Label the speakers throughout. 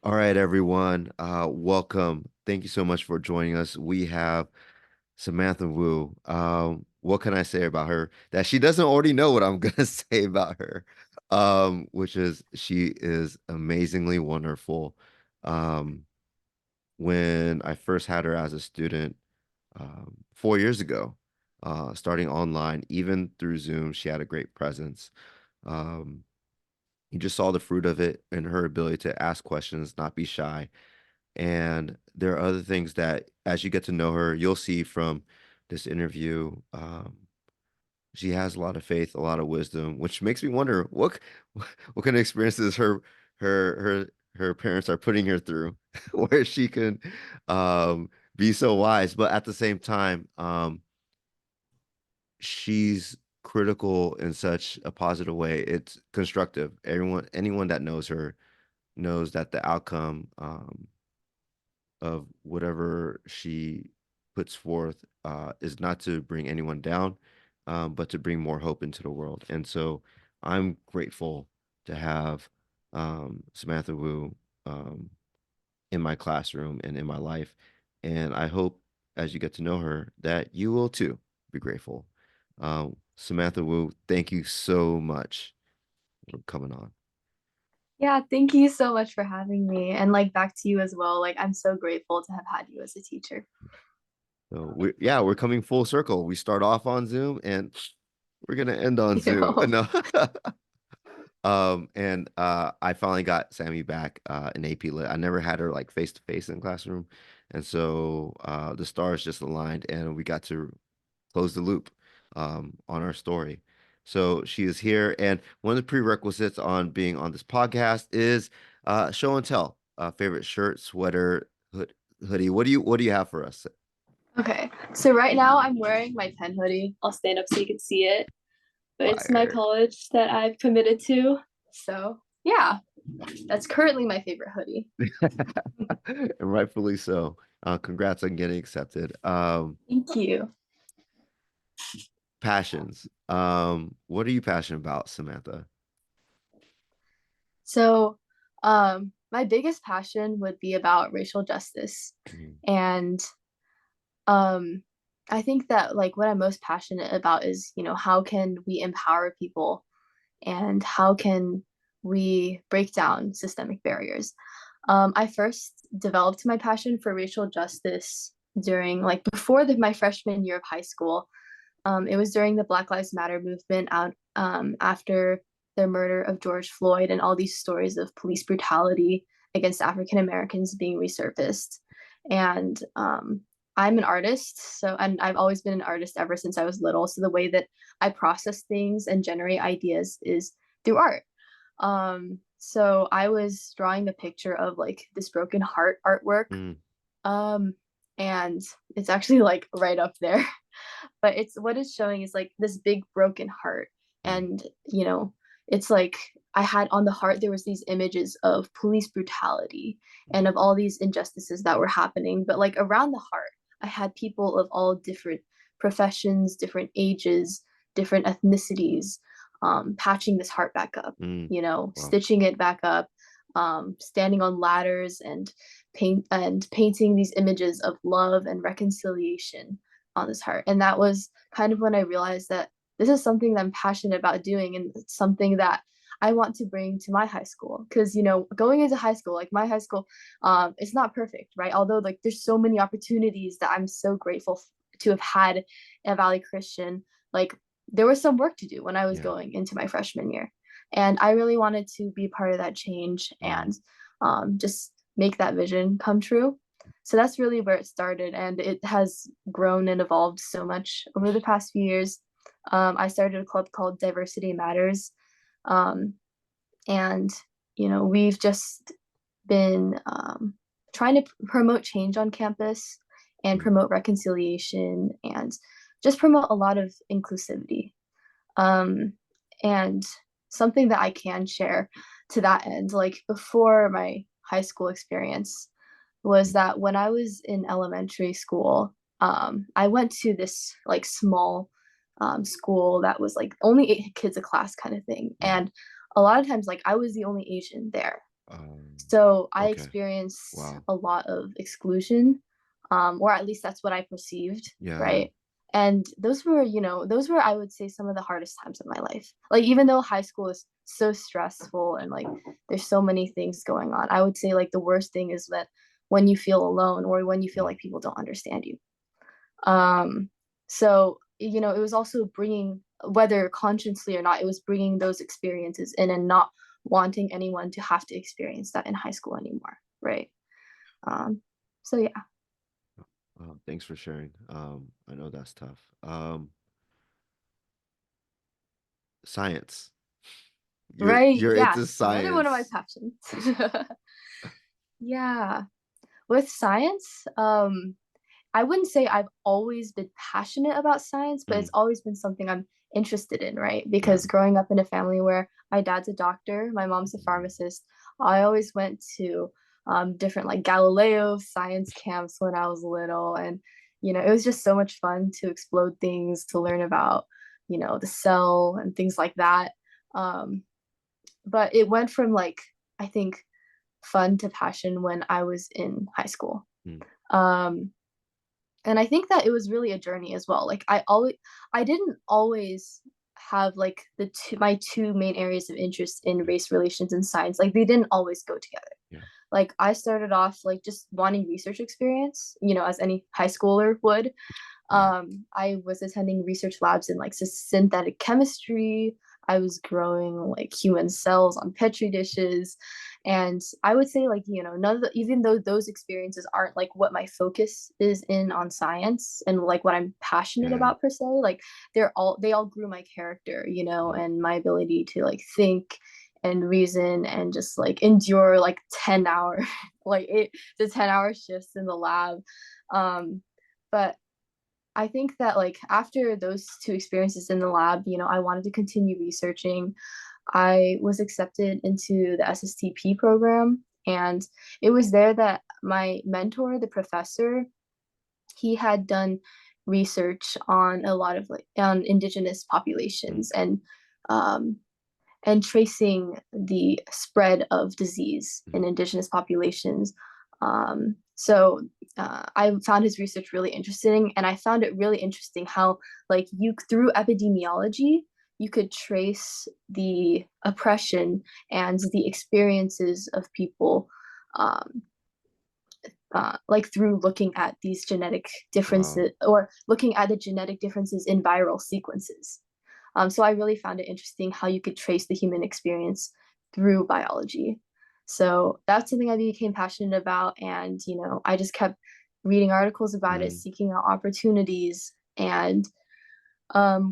Speaker 1: All right, everyone. Welcome. Thank you so much for joining us. We have Samantha Wu. What can I say about her that she doesn't already know what I'm gonna say about her? Which is she is amazingly wonderful. Um, when I first had her as a student, 4 years ago, starting online, even through Zoom, she had a great presence. Um, you just saw the fruit of it in her ability to ask questions, not be shy. And there are other things that, as you get to know her, you'll see from this interview. She has a lot of faith, a lot of wisdom, which makes me wonder what kind of experiences her parents are putting her through, where she can be so wise, but at the same time, she's critical in such a positive way. It's constructive. Anyone that knows her knows that the outcome of whatever she puts forth is not to bring anyone down, but to bring more hope into the world. And so I'm grateful to have Samantha Wu um, in my classroom and in my life. And I hope as you get to know her that you will too be grateful. Samantha Wu, thank you so much for coming on.
Speaker 2: Yeah, thank you so much for having me. And like back to you as well. Like I'm so grateful to have had you as a teacher.
Speaker 1: So we're coming full circle. We start off on Zoom and we're gonna end on
Speaker 2: You
Speaker 1: Zoom.
Speaker 2: know.
Speaker 1: No. And I finally got Sammy back in AP Lit. I never had her like face to face in classroom. And so the stars just aligned and we got to close the loop on our story. So she is here, and one of the prerequisites on being on this podcast is show and tell. Favorite shirt, sweater, hoodie. What do you have for us?
Speaker 2: Okay. So right now I'm wearing my pen hoodie. I'll stand up so you can see it. But it's my
Speaker 1: Fire.
Speaker 2: college that I've committed to. So yeah, that's currently my favorite hoodie.
Speaker 1: And rightfully so. Congrats on getting accepted.
Speaker 2: Thank you.
Speaker 1: Passions. What are you passionate about, Samantha?
Speaker 2: So my biggest passion would be about racial justice.
Speaker 1: Mhm.
Speaker 2: And um I think that like what I'm most passionate about is, how can we empower people and how can we break down systemic barriers. I first developed my passion for racial justice during like before my freshman year of high school. It was during the Black Lives Matter movement out after the murder of George Floyd and all these stories of police brutality against African Americans being resurfaced. And I'm an artist, and I've always been an artist ever since I was little. So the way that I process things and generate ideas is through art. So I was drawing a picture of like this broken heart artwork.
Speaker 1: Mm,
Speaker 2: Um, and it's actually like right up there. But it's what it's showing is like this big broken heart.
Speaker 1: mm,
Speaker 2: And, it's like I had on the heart, there was these images of police brutality and of all these injustices that were happening. But like around the heart, I had people of all different professions, different ages, different ethnicities, patching this heart back up,
Speaker 1: mm. Wow.
Speaker 2: stitching it back up, standing on ladders and painting these images of love and reconciliation on this heart. And that was kind of when I realized that this is something that I'm passionate about doing and it's something that I want to bring to my high school. Because, going into high school, like my high school, it's not perfect, right? Although, like, there's so many opportunities that I'm so grateful to have had at Valley Christian. Like, there was some work to do when I was
Speaker 1: Yeah.
Speaker 2: going into my freshman year. And I really wanted to be part of that change
Speaker 1: Mm.
Speaker 2: and just make that vision come true. So that's really where it started, and it has grown and evolved so much over the past few years. I started a club called Diversity Matters, um, and we've just been trying to promote change on campus and
Speaker 1: Mm.
Speaker 2: promote reconciliation and just promote a lot of inclusivity. Um, and something that I can share to that end, like before my high school experience, was that when I was in elementary school, I went to this like small school that was like only 8 kids a class kind of thing.
Speaker 1: Yeah.
Speaker 2: And a lot of times, like I was the only Asian there. So I
Speaker 1: Okay.
Speaker 2: experienced
Speaker 1: Wow.
Speaker 2: a lot of exclusion, or at least that's what I perceived,
Speaker 1: Yeah.
Speaker 2: right? And those were, those were, I would say, some of the hardest times of my life. Like, even though high school is so stressful and like there's so many things going on, I would say like the worst thing is that when you feel alone or when you feel
Speaker 1: Mm.
Speaker 2: like people don't understand you. So, it was also bringing, whether consciously or not, it was bringing those experiences in and not wanting anyone to have to experience that in high school anymore, right? Um, so yeah.
Speaker 1: Thanks for sharing. I know that's tough. Science.
Speaker 2: Right.
Speaker 1: You're
Speaker 2: Yeah.
Speaker 1: into
Speaker 2: Another one of my
Speaker 1: science.
Speaker 2: passions. Yeah. With science, I wouldn't say I've always been passionate about science, but
Speaker 1: Mm.
Speaker 2: it's always been something I'm interested in, right?
Speaker 1: Yeah.
Speaker 2: Because growing up in a family where my dad's a doctor, my mom's a pharmacist, I always went to different like Galileo science camps when I was little. And, it was just so much fun to explode things, to learn about, the cell and things like that. Um, but it went from like, I think, fun to passion when I was in high school.
Speaker 1: Mm.
Speaker 2: Um, and I think that it was really a journey as well. Like I didn't always have like my two main areas of interest in
Speaker 1: Yeah.
Speaker 2: race relations and science. Like they didn't always go together.
Speaker 1: Yeah.
Speaker 2: Like I started off like just wanting research experience, as any high schooler would.
Speaker 1: Yeah.
Speaker 2: I was attending research labs in like synthetic chemistry. I was growing like human cells on petri dishes. And I would say like, none of even though those experiences aren't like what my focus is in on science and like what I'm passionate
Speaker 1: Yeah.
Speaker 2: about per se, like they all grew my character,
Speaker 1: Mm.
Speaker 2: and my ability to like think and reason and just like endure like 10 hour like 8 to 10 hour shifts in the lab. But I think that like after those two experiences in the lab, I wanted to continue researching. I was accepted into the SSTP program, and it was there that my mentor, the professor, he had done research on a lot of like on indigenous
Speaker 1: Mm.
Speaker 2: populations um, and tracing the spread of disease
Speaker 1: Mm.
Speaker 2: in indigenous populations. So I found his research really interesting, and I found it really interesting how, like, you through epidemiology, you could trace the oppression and the experiences of people, um, like through looking at these genetic
Speaker 1: Wow.
Speaker 2: differences or looking at the genetic differences in viral sequences. So I really found it interesting how you could trace the human experience through biology. So that's something I became passionate about. And, I just kept reading articles about it,
Speaker 1: Mm.
Speaker 2: seeking out opportunities. And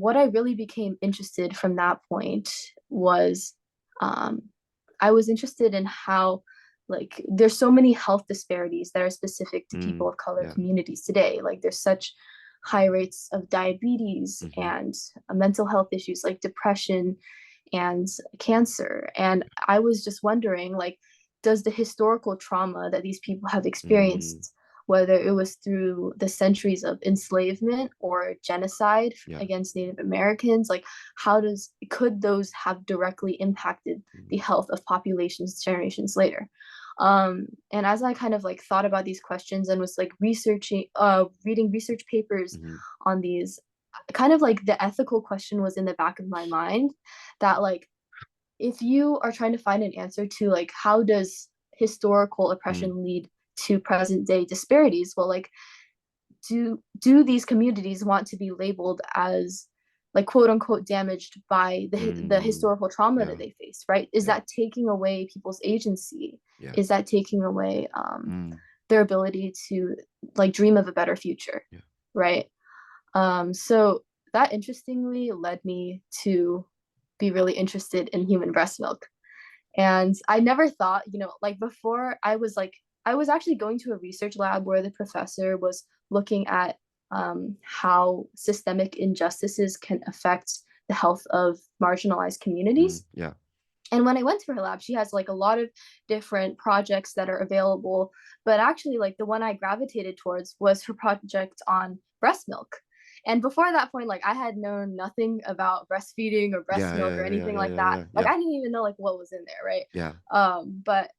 Speaker 2: what I really became interested from that point was um, I was interested in how, like, there's so many health disparities that are specific to people
Speaker 1: Mm.
Speaker 2: of color
Speaker 1: Yeah.
Speaker 2: communities today. Like, there's such high rates of diabetes
Speaker 1: Mm-hmm.
Speaker 2: and mental health issues like depression and cancer. And I was just wondering, like, does the historical trauma that these people have
Speaker 1: Mm.
Speaker 2: experienced, whether it was through the centuries of enslavement or genocide
Speaker 1: Yeah.
Speaker 2: against Native Americans, like could those have directly impacted the
Speaker 1: Mm.
Speaker 2: health of populations generations later? And as I kind of like thought about these questions and was like reading research papers
Speaker 1: Mm-hmm.
Speaker 2: on these, kind of like the ethical question was in the back of my mind that like if you are trying to find an answer to like how does historical
Speaker 1: Mm.
Speaker 2: oppression lead to present day disparities, well, like do these communities want to be labeled as like quote unquote damaged by the
Speaker 1: Mm.
Speaker 2: historical trauma that
Speaker 1: Yeah.
Speaker 2: they faced, right? Is
Speaker 1: Yeah.
Speaker 2: that taking away people's agency?
Speaker 1: Yeah.
Speaker 2: Is that taking away
Speaker 1: Mm.
Speaker 2: their ability to like dream of a better future,
Speaker 1: Yeah.
Speaker 2: right? So that interestingly led me to be really interested in human breast milk. And I never thought, like before I was actually going to a research lab where the professor was looking at how systemic injustices can affect the health of marginalized
Speaker 1: Mm.
Speaker 2: communities.
Speaker 1: Yeah.
Speaker 2: And when I went to her lab, she has like a lot of different projects that are available. But actually, like the one I gravitated towards was her project on breast milk. And before that point, like I had known nothing about breastfeeding or breast
Speaker 1: Yeah.
Speaker 2: milk
Speaker 1: Yeah.
Speaker 2: or
Speaker 1: Yeah.
Speaker 2: anything
Speaker 1: Yeah.
Speaker 2: like
Speaker 1: Yeah.
Speaker 2: that.
Speaker 1: Yeah.
Speaker 2: Like
Speaker 1: Yeah.
Speaker 2: I didn't even know like what was in there, right?
Speaker 1: Yeah.
Speaker 2: But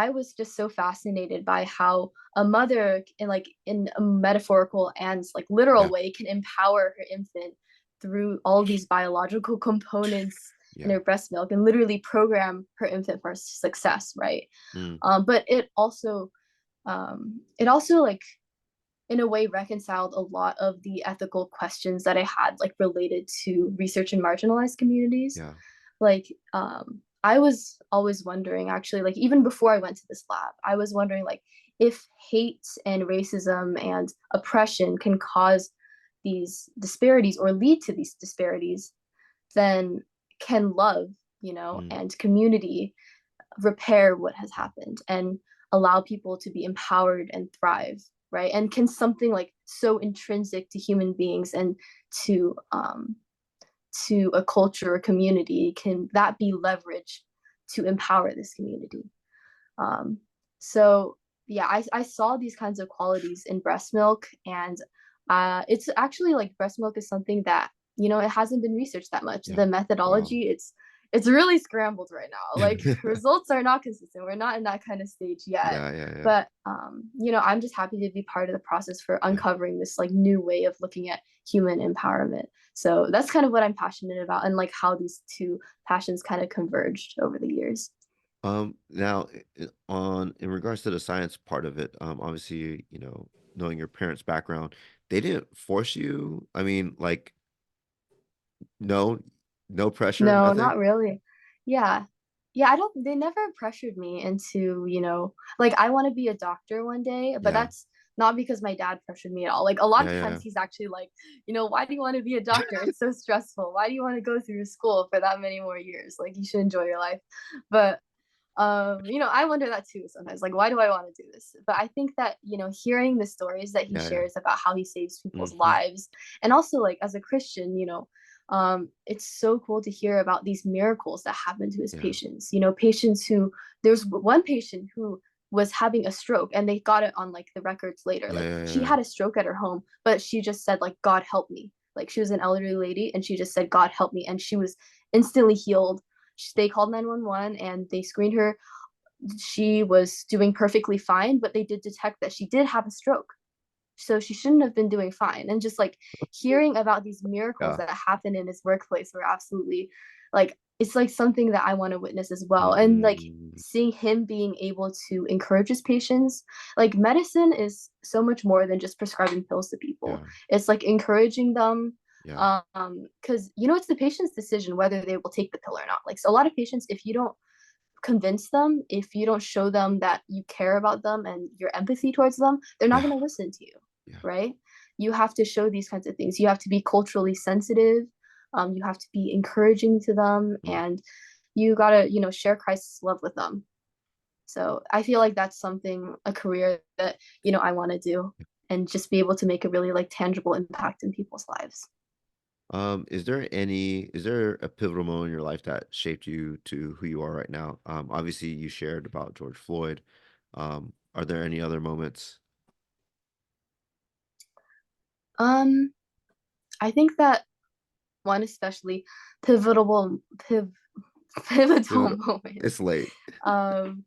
Speaker 2: I was just so fascinated by how a mother in like in a metaphorical and like literal
Speaker 1: Yeah.
Speaker 2: way can empower her infant through all these biological components in
Speaker 1: Yeah.
Speaker 2: her breast milk and literally program her infant for success, right?
Speaker 1: Mm,
Speaker 2: But it also like in a way reconciled a lot of the ethical questions that I had like related to research in marginalized communities.
Speaker 1: yeah.
Speaker 2: Like I was always wondering actually like even before I went to this lab, I was wondering like if hate and racism and oppression can cause these disparities or lead to these disparities, then can love,
Speaker 1: Mm,
Speaker 2: and community repair what has happened and allow people to be empowered and thrive, right? And can something like so intrinsic to human beings and to um to a culture or community, can that be leveraged to empower this community? um so yeah, I saw these kinds of qualities in breast milk, and it's actually like breast milk is something that it hasn't been researched that much.
Speaker 1: yeah.
Speaker 2: The
Speaker 1: Wow.
Speaker 2: methodology, it's really scrambled right now. Like results are not consistent. We're not in that kind of stage yet.
Speaker 1: Yeah, yeah, yeah,
Speaker 2: But I'm just happy to be part of the process for
Speaker 1: yeah.
Speaker 2: uncovering this like new way of looking at human empowerment. So that's kind of what I'm passionate about, and like how these two passions kind of converged over the years.
Speaker 1: Now on in regards to the science part of it, obviously, knowing your parents' background, they didn't force you. I mean, like, no, no pressure,
Speaker 2: No,
Speaker 1: nothing.
Speaker 2: not really. Yeah. Yeah, I don't they never pressured me into, like I want to be a doctor one day, but
Speaker 1: Yeah,
Speaker 2: that's not because my dad pressured me at all. Like a lot
Speaker 1: yeah,
Speaker 2: of
Speaker 1: yeah,
Speaker 2: times he's actually like, why do you want to be a doctor? It's so stressful. Why do you want to go through school for that many more years? Like you should enjoy your life. But I wonder that too sometimes. Like, why do I want to do this? But I think that, hearing the stories that he
Speaker 1: yeah, yeah.
Speaker 2: shares about how he saves people's
Speaker 1: Hmm.
Speaker 2: lives, and also like as a Christian, it's so cool to hear about these miracles that happen to his
Speaker 1: Yeah,
Speaker 2: patients. Patients who there's one patient who was having a stroke and they got it on like the records later.
Speaker 1: yeah,
Speaker 2: Like
Speaker 1: yeah,
Speaker 2: she
Speaker 1: yeah,
Speaker 2: had a stroke at her home, but she just said like God help me. Like she was an elderly lady and she just said God help me, and she was instantly healed. They called 911 and they screened her. She was doing perfectly fine, but they did detect that she did have a stroke. So she shouldn't have been doing fine. And just like hearing about these miracles
Speaker 1: yeah.
Speaker 2: that happen in his workplace were absolutely like, it's like something that I want to witness as well. And like
Speaker 1: Mm,
Speaker 2: seeing him being able to encourage his patients, like medicine is so much more than just prescribing pills to people.
Speaker 1: yeah,
Speaker 2: It's like encouraging them,
Speaker 1: yeah,
Speaker 2: because it's the patient's decision whether they will take the pill or not. Like so a lot of patients, if you don't convince them, if you don't show them that you care about them and your empathy towards them, they're not
Speaker 1: yeah,
Speaker 2: going to listen to you,
Speaker 1: yeah.
Speaker 2: right? You have to show these kinds of things. You have to be culturally sensitive. You have to be encouraging to them,
Speaker 1: Mm.
Speaker 2: and you gotta, share Christ's love with them. So I feel like that's something, a career that, I want to do, and just be able to make a really like tangible impact in people's lives.
Speaker 1: Is there a pivotal moment in your life that shaped you to who you are right now? Obviously you shared about George Floyd. Are there any other moments?
Speaker 2: Um, I think that one especially pivotal piv- pivotal
Speaker 1: Pivotal.
Speaker 2: moment.
Speaker 1: It's late.
Speaker 2: Um,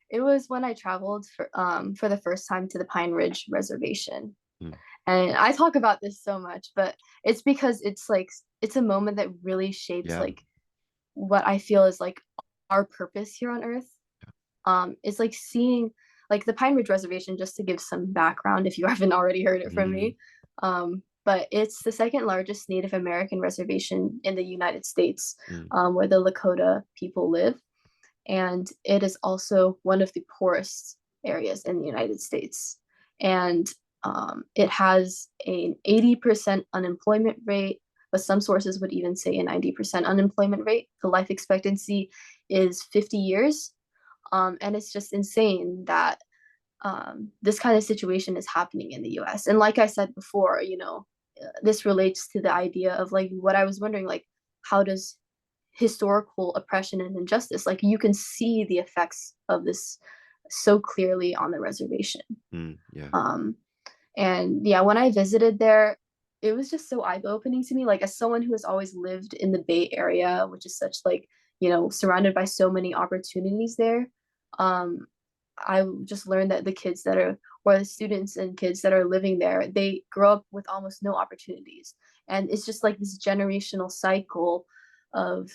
Speaker 2: it was when I traveled for the first time to the Pine Ridge Reservation.
Speaker 1: Mm,
Speaker 2: And I talk about this so much, but it's because it's like it's a moment that really shaped
Speaker 1: yeah.
Speaker 2: like what I feel is like our purpose here on Earth. It's like seeing like the Pine Ridge Reservation, just to give some background if you haven't already heard it from
Speaker 1: Hmm.
Speaker 2: me. But it's the second largest Native American reservation in the United States,
Speaker 1: Mm,
Speaker 2: where the Lakota people live, and it is also one of the poorest areas in the United States. And it has an 80% unemployment rate, but some sources would even say a 90% unemployment rate. The life expectancy is 50 years. And it's just insane that this kind of situation is happening in the US. And like I said before, this relates to the idea of like what I was wondering, like, how does historical oppression and injustice, like you can see the effects of this so clearly on the reservation.
Speaker 1: yeah.
Speaker 2: um and yeah, when I visited there, it was just so eye-opening to me, like as someone who has always lived in the Bay Area, which is such like, surrounded by so many opportunities there. um, I just learned that the kids that are, or the students and kids that are living there, they grow up with almost no opportunities. And it's just like this generational cycle of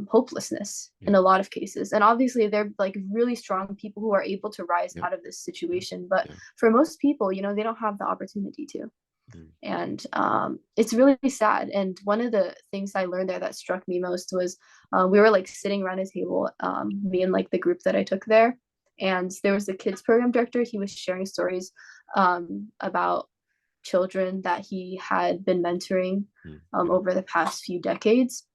Speaker 2: hopelessness in
Speaker 1: Yeah.
Speaker 2: a lot of cases. And obviously, they're like really strong people who are able to rise
Speaker 1: Yeah.
Speaker 2: out of this
Speaker 1: Yeah.
Speaker 2: situation. But
Speaker 1: Yeah.
Speaker 2: for most people, they don't have the opportunity to.
Speaker 1: Mm.
Speaker 2: And it's really sad. And one of the things I learned there that struck me most was we were like sitting around a table, me and like the group that I took there. And there was a kids program director. He was sharing stories about children that he had been mentoring
Speaker 1: Mm. Yeah.
Speaker 2: over the past few decades.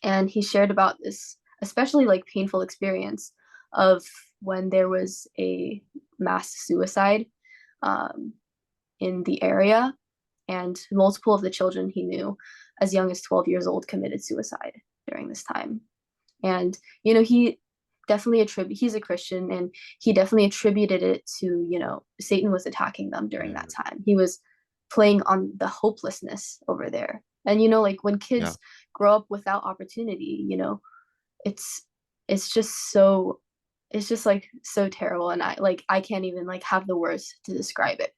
Speaker 2: And he shared about this especially like painful experience of when there was a mass suicide um, in the area, and multiple of the children he knew as young as 12 years old committed suicide during this time. And he definitely attribute he's a Christian, and he definitely attributed it to Satan was attacking them during that
Speaker 1: Yeah.
Speaker 2: time. He was playing on the hopelessness over there. And like when
Speaker 1: Yeah.
Speaker 2: kids grow up without opportunity, it's it's just so it's just like so terrible, and I can't even like have the words to describe it.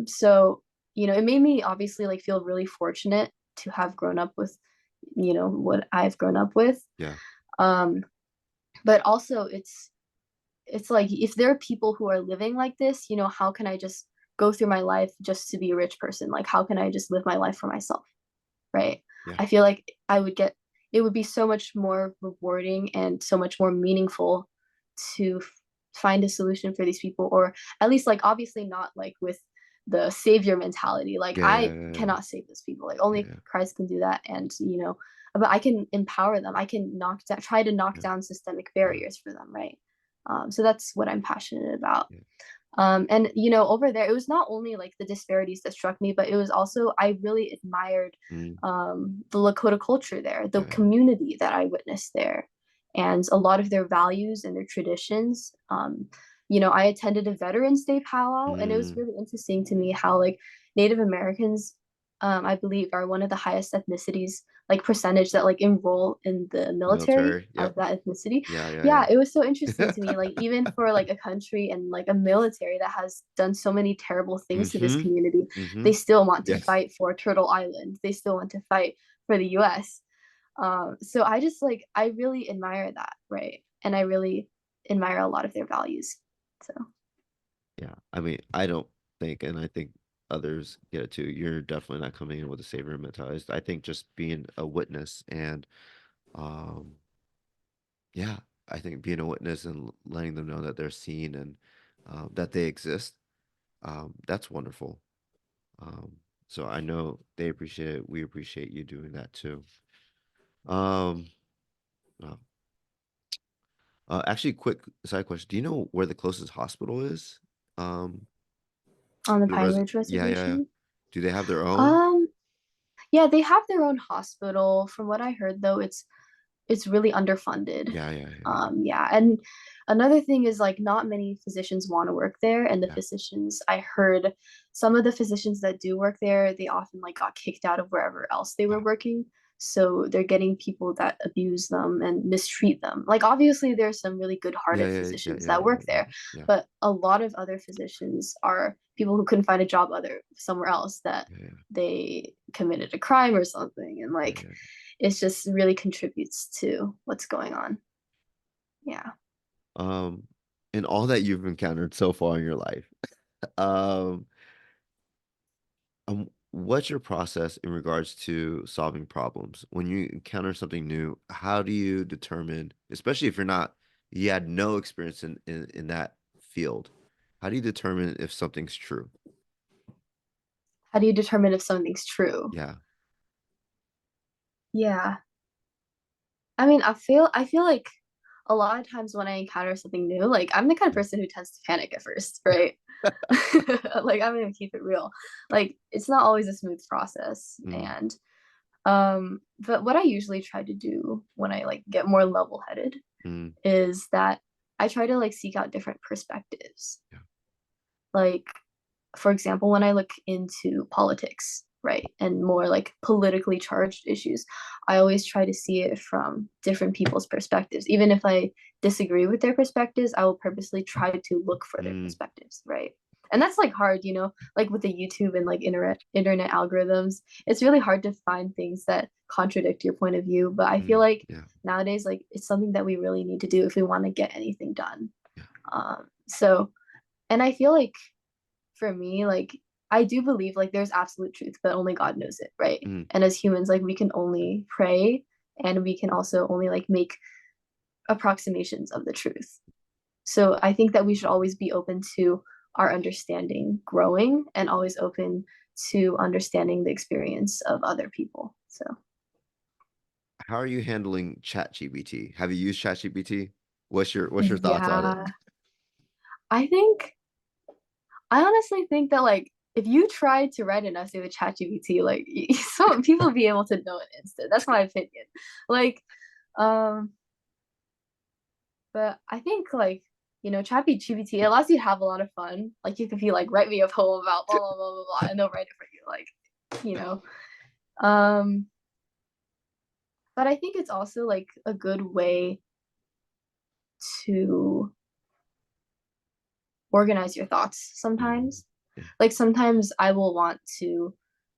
Speaker 2: So it made me obviously like feel really fortunate to have grown up with what I've grown up with.
Speaker 1: Yeah.
Speaker 2: um but also it's like if there are people who are living like this, how can I just go through my life just to be a rich person? Like how can I just live my life for myself, right?
Speaker 1: Yeah.
Speaker 2: I feel like it would be so much more rewarding and so much more meaningful to find a solution for these people, or at least like obviously not like with the savior mentality. Like
Speaker 1: Yeah.
Speaker 2: I
Speaker 1: Yeah.
Speaker 2: cannot save those people. Like
Speaker 1: Yeah.
Speaker 2: only
Speaker 1: Yeah.
Speaker 2: Christ can do that. And but I can empower them. I can try to knock
Speaker 1: Yeah.
Speaker 2: down systemic
Speaker 1: Yeah.
Speaker 2: barriers for them, right? So that's what I'm passionate about.
Speaker 1: Yeah.
Speaker 2: And over there, it was not only like the disparities that struck me, but it was also I really admired
Speaker 1: Mm.
Speaker 2: the Lakota culture there, the
Speaker 1: Yeah.
Speaker 2: community that I witnessed there, and a lot of their values and their traditions. I attended a Veterans Day powwow, and it was
Speaker 1: Mm.
Speaker 2: really interesting to me how like Native Americans, I believe, are one of the highest ethnicities, like percentage that like enroll in the military
Speaker 1: Military.
Speaker 2: of
Speaker 1: Yep.
Speaker 2: that ethnicity.
Speaker 1: Yeah.
Speaker 2: Yeah,
Speaker 1: Yeah.
Speaker 2: it was so interesting
Speaker 1: Yeah.
Speaker 2: to me, like even for like a country and like a military that has done so many terrible things to this
Speaker 1: Mm-hmm.
Speaker 2: community,
Speaker 1: Mm-hmm.
Speaker 2: they still want to
Speaker 1: Yes.
Speaker 2: fight for Turtle Island. They still want to fight for the US. So I just like I really admire that, right? And I really admire a lot of their values. So
Speaker 1: Yeah. I mean, I don't think, and I think others get it too. You're definitely not coming in with a savior mentality. I think just being a witness and, um, yeah, I think being a witness and letting them know that they're seen and that they exist, that's wonderful. Um, so I know they appreciate it. We appreciate you doing that too. Um, uh, actually, quick side question. Do you know where the closest hospital is? Um,
Speaker 2: on the
Speaker 1: the
Speaker 2: Pine
Speaker 1: res
Speaker 2: Ridge
Speaker 1: yeah, yeah, yeah.
Speaker 2: Reservation.
Speaker 1: Do they have their own?
Speaker 2: Um, yeah, they have their own hospital. From what I heard though, it's really underfunded.
Speaker 1: Yeah, yeah, yeah,
Speaker 2: Yeah, and another thing is like not many physicians want to work there, and the
Speaker 1: yeah,
Speaker 2: physicians I heard some of the physicians that do work there, they often like got kicked out of wherever else they
Speaker 1: yeah.
Speaker 2: were working. So they're getting people that abuse them and mistreat them. Like obviously there's some really
Speaker 1: Yeah,
Speaker 2: good-hearted
Speaker 1: yeah, yeah,
Speaker 2: physicians
Speaker 1: yeah,
Speaker 2: that
Speaker 1: yeah,
Speaker 2: work
Speaker 1: yeah,
Speaker 2: there,
Speaker 1: yeah,
Speaker 2: but a lot of other physicians are people who couldn't find a job other somewhere else that
Speaker 1: yeah,
Speaker 2: they committed a crime or something, and
Speaker 1: yeah,
Speaker 2: like
Speaker 1: yeah.
Speaker 2: it just really contributes to what's going on. Yeah.
Speaker 1: Um, in all that you've encountered so far in your life, um, what's your process in regards to solving problems? When you encounter something new, how do you determine, especially if you had no experience in that field, how do you determine if something's true?
Speaker 2: How do you determine if something's true?
Speaker 1: Yeah.
Speaker 2: Yeah. I feel like a lot of times when I encounter something new, like I'm the kind of
Speaker 1: Yeah.
Speaker 2: person who tends to panic at first, right? Like I'm gonna keep it real. Like it's not always a smooth process.
Speaker 1: Mm,
Speaker 2: And but what I usually try to do when I like get more level-headed
Speaker 1: mm,
Speaker 2: is that I try to like seek out different perspectives.
Speaker 1: yeah.
Speaker 2: Like for example, when I look into politics, right? And more like politically charged issues. I always try to see it from different people's perspectives. Even if I disagree with their perspectives, I will purposely try to look for their
Speaker 1: Mm,
Speaker 2: perspectives, right? And that's like hard, like with the YouTube and like internet algorithms. It's really hard to find things that contradict your point of view. But I feel like
Speaker 1: yeah,
Speaker 2: nowadays, like it's something that we really need to do if we want to get anything done.
Speaker 1: yeah.
Speaker 2: So, and I feel like for me, like I do believe like there's absolute truth, but only God knows it, right?
Speaker 1: Mm.
Speaker 2: And as humans, like we can only pray and we can also only like make approximations of the truth. So I think that we should always be open to our understanding growing and always open to understanding the experience of other people. So
Speaker 1: How are you handling ChatGPT? Have you used ChatGPT? What's your thoughts on it?
Speaker 2: yeah, I think I honestly think that like if you tried to write an essay with ChatGPT, like some people be able to know it instant. That's my opinion. Like, um, but I think like ChatGPT it allows you to have a lot of fun. Like you could be like, write me a poem about blah blah blah blah blah, and they'll write it for you. Like, you know. Um, but I think it's also like a good way to organize your thoughts
Speaker 1: Mm,
Speaker 2: sometimes.
Speaker 1: yeah.
Speaker 2: Like sometimes I will want to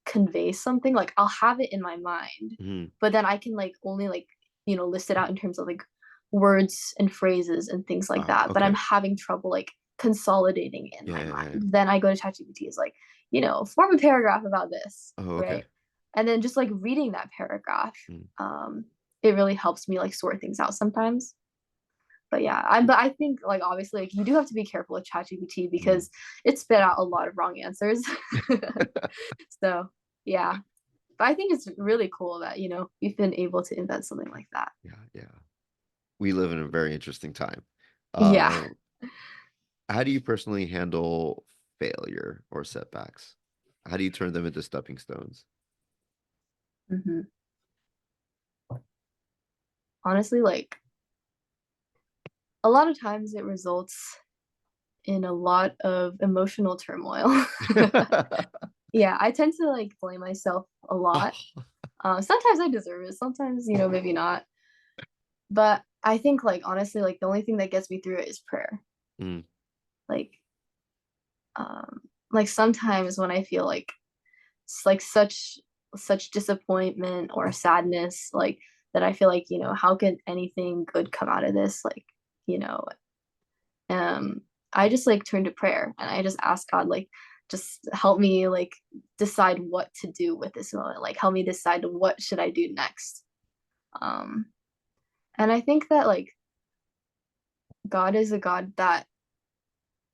Speaker 2: convey something, like I'll have it in my mind,
Speaker 1: Mm,
Speaker 2: but then I can like only like, list it out in terms of like words and phrases and things like that. But I'm
Speaker 1: okay.
Speaker 2: having trouble like consolidating in
Speaker 1: Yeah,
Speaker 2: my
Speaker 1: yeah, yeah, yeah.
Speaker 2: mind. Then I go to ChatGPT is like, form a paragraph about this,
Speaker 1: Oh, okay.
Speaker 2: right? And then just like reading that paragraph,
Speaker 1: Mm,
Speaker 2: um, it really helps me like sort things out sometimes. But yeah, but I think like obviously like you do have to be careful with ChatGPT
Speaker 1: mm.
Speaker 2: because it spit out a lot of wrong answers. So yeah, but I think it's really cool that you've been able to invent something like that.
Speaker 1: Yeah, yeah. We live in a very interesting time.
Speaker 2: Yeah.
Speaker 1: Uh, how do you personally handle failure or setbacks? How do you turn them into stepping stones?
Speaker 2: Hmm. Honestly, like a lot of times it results in a lot of emotional turmoil. Yeah, I tend to like blame myself a lot.
Speaker 1: Oh,
Speaker 2: Sometimes I deserve it. Sometimes, maybe not. But I think like honestly, like the only thing that gets me through it is prayer.
Speaker 1: mm,
Speaker 2: Like um like sometimes when I feel like it's like such disappointment or sadness, like that I feel like, how can anything good come out of this? Like, you know, um I just like turn to prayer and I just ask God like just help me like decide what to do with this moment. Like help me decide what should I do next. Um and I think that like God is a God that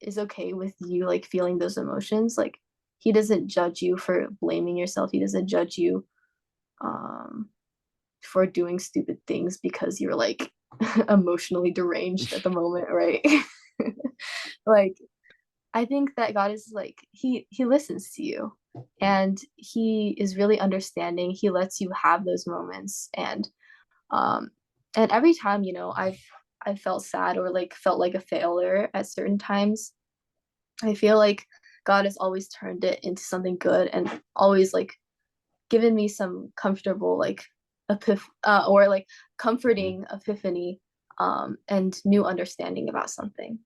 Speaker 2: is okay with you like feeling those emotions. Like he doesn't judge you for blaming yourself. He doesn't judge you um for doing stupid things because you're like emotionally deranged at the moment, right? Like I think that God is like he listens to you
Speaker 1: mm,
Speaker 2: and he is really understanding. He lets you have those moments um and every time, I've felt sad or like felt like a failure at certain times. I feel like God has always turned it into something good and always like given me some comfortable like or like
Speaker 1: mm.
Speaker 2: comforting epiphany and new understanding about something.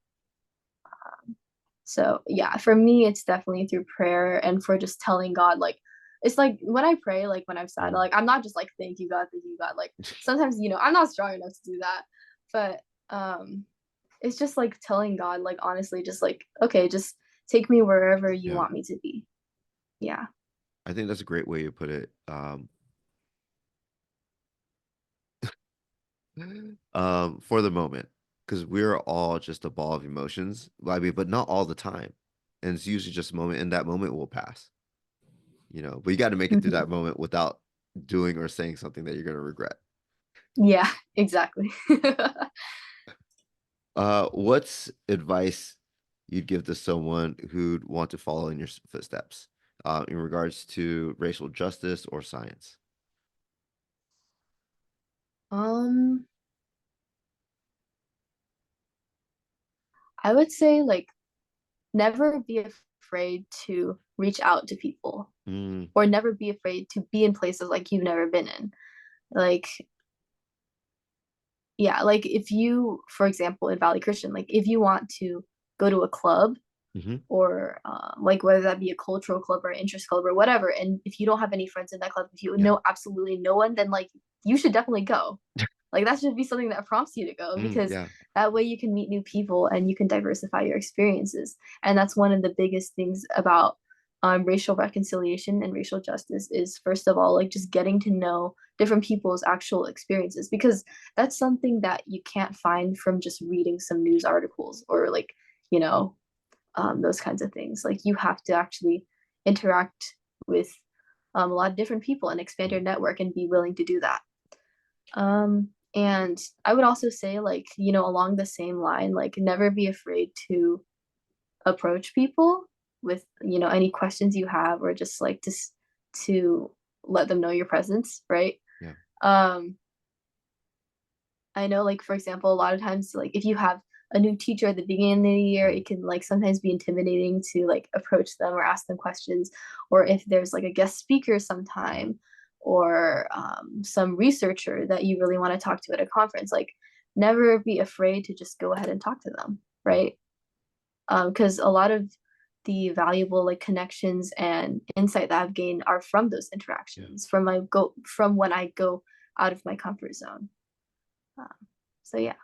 Speaker 2: So yeah, for me it's definitely through prayer and for just telling God like it's like when I pray, like when I'm sad,
Speaker 1: Mm.
Speaker 2: like I'm not just like thank you God. Like sometimes, I'm not strong enough to do that. But it's just like telling God, like honestly, just like, okay, just take me wherever you
Speaker 1: Yeah,
Speaker 2: want me to be. Yeah.
Speaker 1: I think that's a great way to put it. For the moment, because we're all just a ball of emotions. I mean, but not all the time. And it's usually just a moment, and that moment will pass, But you got to make it through
Speaker 2: Mhm.
Speaker 1: that moment without doing or saying something that you're going to regret.
Speaker 2: Yeah, exactly.
Speaker 1: What's advice you'd give to someone who'd want to follow in your footsteps, in regards to racial justice or science?
Speaker 2: um, I would say like never be afraid to reach out to people,
Speaker 1: Mm,
Speaker 2: or never be afraid to be in places like you've never been in. Like, yeah, like if you, for example, in Valley Christian, like if you want to go to a club,
Speaker 1: hmm.
Speaker 2: or like whether that be a cultural club or an interest club or whatever, and if you don't have any friends in that club, if you
Speaker 1: Yeah.
Speaker 2: know absolutely no one, then like you should definitely go. Like that should be something that prompts you to go,
Speaker 1: Mm,
Speaker 2: because
Speaker 1: yeah.
Speaker 2: that way you can meet new people and you can diversify your experiences. And that's one of the biggest things about racial reconciliation and racial justice is, first of all, like just getting to know different people's actual experiences, because that's something that you can't find from just reading some news articles or like, you know, those kinds of things. Like you have to actually interact with a lot of different people and expand your
Speaker 1: Mm,
Speaker 2: network and be willing to do that. And I would also say, like, along the same line, like, never be afraid to approach people with, any questions you have, or just like to let them know your presence, right?
Speaker 1: yeah.
Speaker 2: Um, I know, like, for example, a lot of times, like, if you have a new teacher at the beginning of the year,
Speaker 1: Mm,
Speaker 2: it can like sometimes be intimidating to like approach them or ask them questions. Or if there's like a guest speaker
Speaker 1: mm,
Speaker 2: sometime, or some researcher that you really want to talk to at a conference, like, never be afraid to just go ahead and talk to them,
Speaker 1: yeah.
Speaker 2: right? Because a lot of the valuable like connections and insight that I've gained are from those
Speaker 1: Yeah.
Speaker 2: interactions, from when I go out of my comfort zone. Um, so yeah.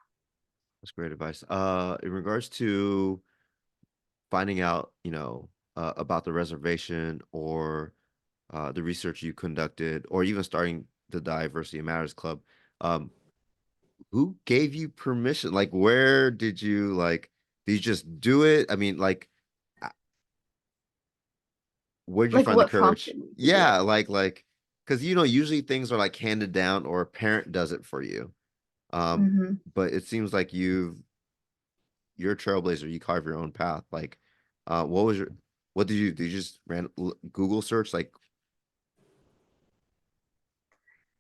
Speaker 1: That's great advice. In regards to finding out, about the reservation or the research you conducted, or even starting the Diversity Matters Club, um, who gave you permission? Like, where did you just do it? I mean, like, uh, where did you
Speaker 2: Like
Speaker 1: find the
Speaker 2: what
Speaker 1: courage?
Speaker 2: prompted me to do it.
Speaker 1: Yeah, because usually things are like handed down or a parent does it for you. Um,
Speaker 2: Hmm.
Speaker 1: but it seems like you're a trailblazer. You carve your own path. Like, what did you do? You just ran Google search? Like,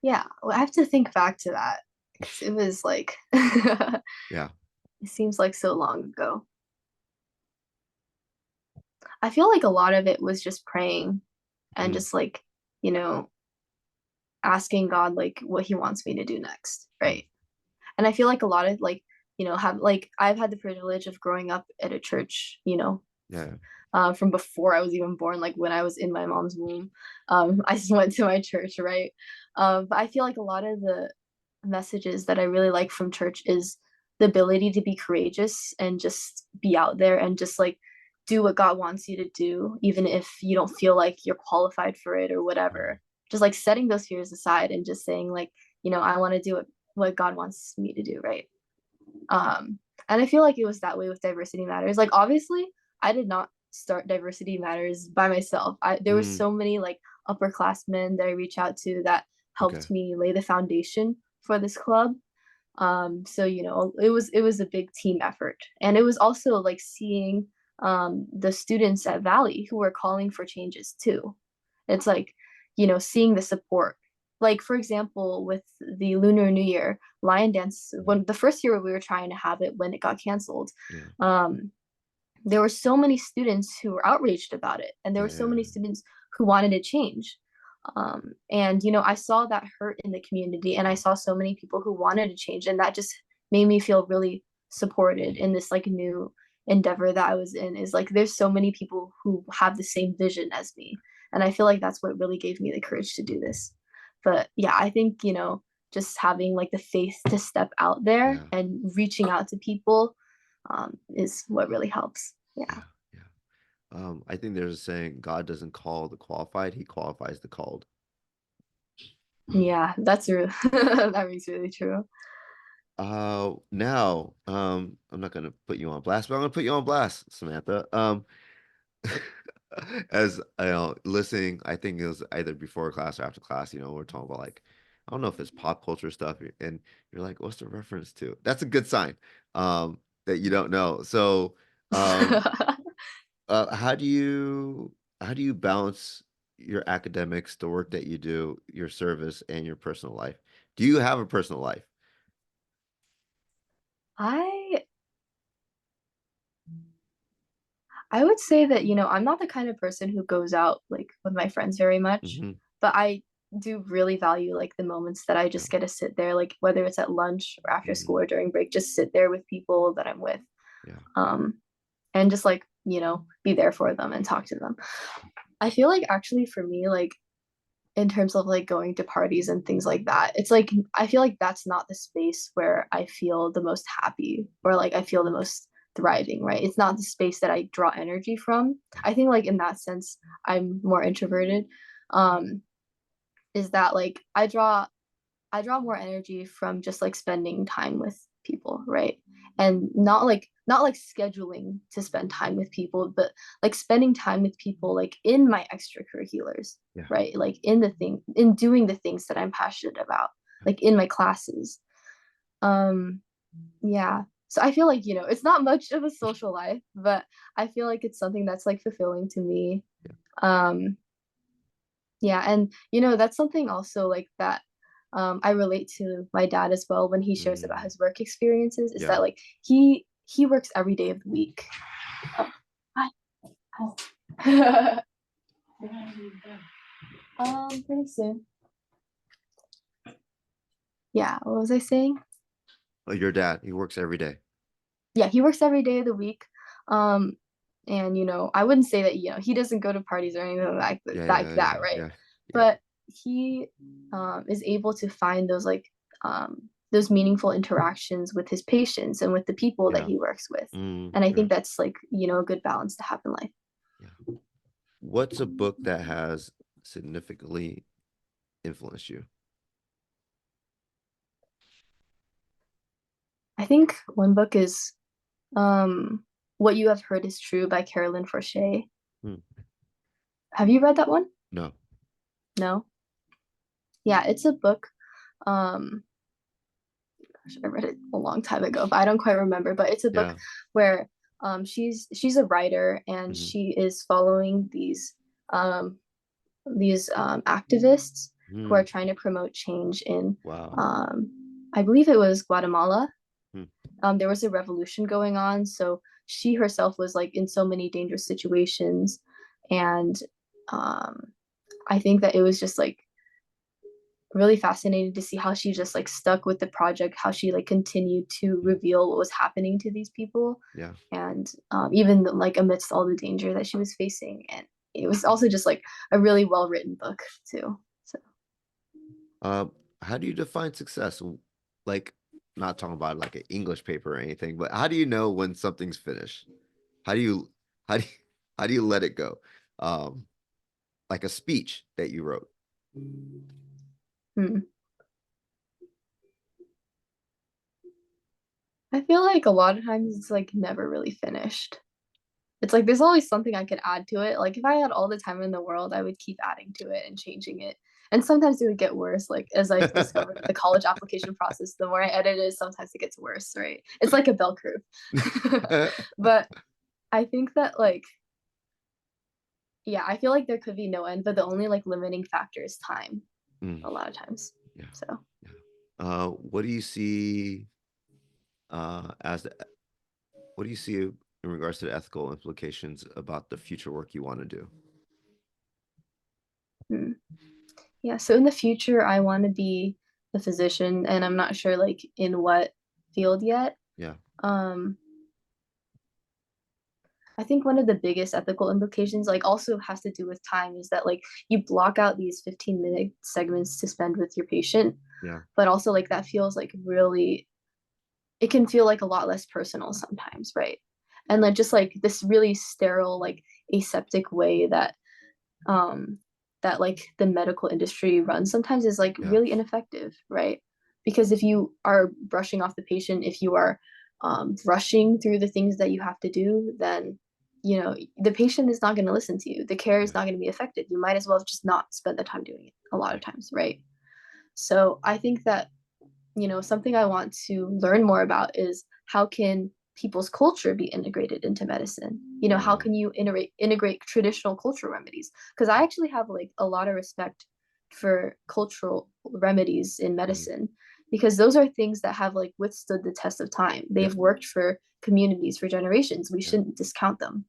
Speaker 2: Yeah, well, I have to think back to that because it was like it
Speaker 1: yeah.
Speaker 2: seems like so long ago. I feel like a lot of it was just praying and
Speaker 1: Mm,
Speaker 2: just like, you know, asking God like what he wants me to do next,
Speaker 1: mm,
Speaker 2: right? And I feel like a lot of like, have like I've had the privilege of growing up at a church,
Speaker 1: yeah.
Speaker 2: from before I was even born, like when I was in my mom's womb. I just went to my church, right? But I feel like a lot of the messages that I really like from church is the ability to be courageous and just be out there and just like do what God wants you to do, even if you don't feel like you're qualified for it or
Speaker 1: Mm,
Speaker 2: whatever. Just like setting those fears aside and just saying, like, I want to do what God wants me to do, right? And I feel like it was that way with Diversity Matters. Like, obviously, I did not start Diversity Matters by myself. There were
Speaker 1: mm,
Speaker 2: so many like upperclassmen that I reached out to that
Speaker 1: okay.
Speaker 2: helped me lay the foundation for this club. So it was a big team effort, and it was also like seeing the students at Valley who were calling for changes too. It's like, seeing the support. Like, for example, with the Lunar New Year Lion Dance,
Speaker 1: Mm,
Speaker 2: when the first year we were trying to have it, when it got canceled,
Speaker 1: yeah.
Speaker 2: um, there were so many students who were outraged about it, and there
Speaker 1: Yeah.
Speaker 2: were so
Speaker 1: Yeah.
Speaker 2: many students who wanted to change. And I saw that hurt in the community, and I saw so many people who wanted to change, and that just made me feel really supported in this like new endeavor that I was in. Is like there's so many people who have the same vision as me, and I feel like that's what really gave me the courage to do this. But yeah, I think just having like the faith to step out there
Speaker 1: Yeah.
Speaker 2: and reaching out to people is what really helps. Yeah.
Speaker 1: Yeah. Yeah. I think there's a saying, God doesn't call the qualified, he qualifies the called.
Speaker 2: Yeah, that's true. That rings really true.
Speaker 1: Now, I'm not gonna put you on blast, but I'm gonna put you on blast, Samantha. As I know, listening, I think it was either before class or after class, we're talking about like, I don't know if it's pop culture stuff, and you're like, what's the reference to? That's a good sign, that you don't know. So, um, how do you balance your academics, the work that you do, your service, and your personal life? Do you have a personal life?
Speaker 2: I I would say that, I'm not the kind of person who goes out like with my friends very much,
Speaker 1: Hmm.
Speaker 2: but I do really value like the moments that I
Speaker 1: Yeah.
Speaker 2: just get to sit there, like whether it's at lunch or after
Speaker 1: Hmm.
Speaker 2: school or during break, just sit there with people that I'm with.
Speaker 1: Yeah.
Speaker 2: Um, and just like, be there for them and talk to them. I feel like actually for me, like in terms of like going to parties and things like that, it's like I feel like that's not the space where I feel the most happy or like I feel the most thriving, right? It's not the space that I draw energy from. I think like in that sense, I'm more introverted. Um, is that like I draw more energy from just like spending time with people, right? And not like scheduling to spend time with people, but like spending time with people like in my extracurriculars,
Speaker 1: Yeah.
Speaker 2: right? Like in doing the things that I'm passionate about, like in my classes. Um yeah. So I feel like, it's not much of a social life, but I feel like it's something that's like fulfilling to me. Um yeah, and that's something also like that I relate to my dad as well when he shares about
Speaker 1: Mm,
Speaker 2: his work experiences, is
Speaker 1: yeah.
Speaker 2: that like he works every day of the week. Oh, hi. Hi. Pretty soon. Yeah, what was I saying?
Speaker 1: Oh, your dad, he works every day.
Speaker 2: Yeah, he works every day of the week. Um, and I wouldn't say that, he doesn't go to parties or anything
Speaker 1: Yeah,
Speaker 2: like
Speaker 1: yeah,
Speaker 2: that,
Speaker 1: yeah,
Speaker 2: right?
Speaker 1: yeah, yeah,
Speaker 2: But he is able to find those meaningful interactions with his patients and with the people that
Speaker 1: yeah.
Speaker 2: he works with.
Speaker 1: Mm,
Speaker 2: And I
Speaker 1: yeah,
Speaker 2: think that's like, a good balance to have in life.
Speaker 1: yeah. What's a book that has significantly influenced you?
Speaker 2: I think one book is What You Have Heard Is True by Carolyn Forche.
Speaker 1: Hmm.
Speaker 2: Have you read that one?
Speaker 1: No.
Speaker 2: No? Yeah, it's a book. Um, I read it a long time ago, but I don't quite remember. But it's a book
Speaker 1: Yeah.
Speaker 2: where she's a writer and
Speaker 1: Hmm.
Speaker 2: she is following these activists who are
Speaker 1: Hmm.
Speaker 2: trying to promote change in
Speaker 1: Wow.
Speaker 2: I believe it was Guatemala.
Speaker 1: Hmm.
Speaker 2: There was a revolution going on, so she herself was like in so many dangerous situations, and um, I think that it was just like really fascinating to see how she just like stuck with the project, how she like continued to
Speaker 1: Hmm.
Speaker 2: reveal what was happening to these people,
Speaker 1: Yeah.
Speaker 2: and even like amidst all the danger that she was facing. And it was also just like a really well written book too. So,
Speaker 1: Um, how do you define success? Like, not talking about like an English paper or anything, but how do you know when something's finished? How do you how do you, how do you let it go? Um, like a speech that you wrote.
Speaker 2: hmm. I feel like a lot of times it's like never really finished. It's like there's always something I could add to it. Like if I had all the time in the world, I would keep adding to it and changing it. And sometimes it would get worse. Like as I've discovered with the college application process, the more I edit it, sometimes it gets worse, right? It's like a bell curve. But I think that like, yeah, I feel like there could be no end, but the only like limiting factor is time
Speaker 1: Mm,
Speaker 2: a lot of times.
Speaker 1: yeah,
Speaker 2: So
Speaker 1: yeah. What do you see as the, what do you see in regards to the ethical implications about the future work you want to do?
Speaker 2: hmm. Yeah, so in the future, I want to be a physician, and I'm not sure like in what field yet.
Speaker 1: Yeah,
Speaker 2: Um, I think one of the biggest ethical implications, like also has to do with time, is that like you block out these 15-minute segments to spend with your patient,
Speaker 1: yeah,
Speaker 2: but also like that feels like really, it can feel like a lot less personal sometimes, right? And like just like this really sterile, like aseptic way um that like the medical industry runs sometimes is like
Speaker 1: yeah,
Speaker 2: really ineffective, right? Because if you are brushing off the patient, if you are rushing through the things that you have to do, then the patient is not going to listen to you. The care is
Speaker 1: yeah,
Speaker 2: not going to be affected. You might as well just not spend the time doing it a lot
Speaker 1: yeah,
Speaker 2: of times, right? So I think that something I want to learn more about is how can people's culture be integrated into medicine? How
Speaker 1: yeah,
Speaker 2: can you integrate traditional cultural remedies? Because I actually have like a lot of respect for cultural remedies in
Speaker 1: mm,
Speaker 2: medicine because those are things that have like withstood the test of time.
Speaker 1: yeah,
Speaker 2: They've worked for communities for generations. We
Speaker 1: yeah,
Speaker 2: shouldn't discount them.